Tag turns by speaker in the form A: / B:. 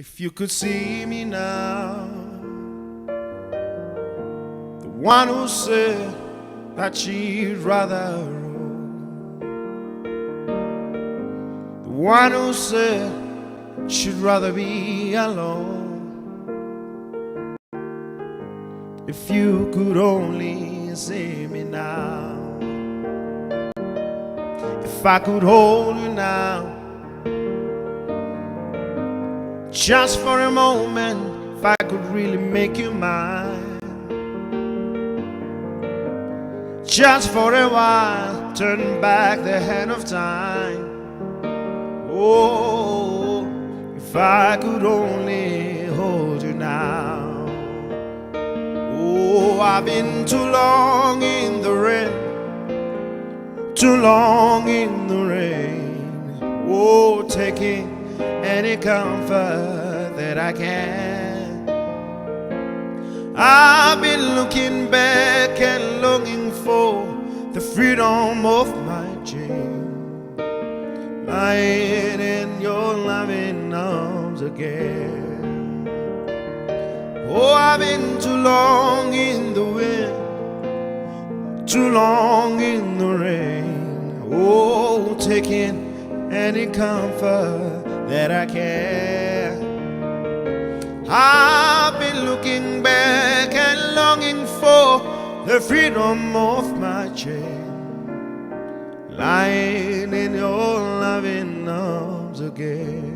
A: If you could see me now, the one who said that she'd rather roll, the one who said she'd rather be alone. If you could only see me now, if I could hold you now, just for a moment, if I could really make you mine, just for a while, turn back the hand of time. Oh, if I could only hold you now. Oh, I've been too long in the rain, too long in the rain. Oh, taking any comfort that I can. I've been looking back and longing for the freedom of my chain, lying in your loving arms again. Oh, I've been too long in the wind, too long in the rain. Oh, taking any comfort that I can. I've been looking back and longing for the freedom of my chain, lying in your loving arms again.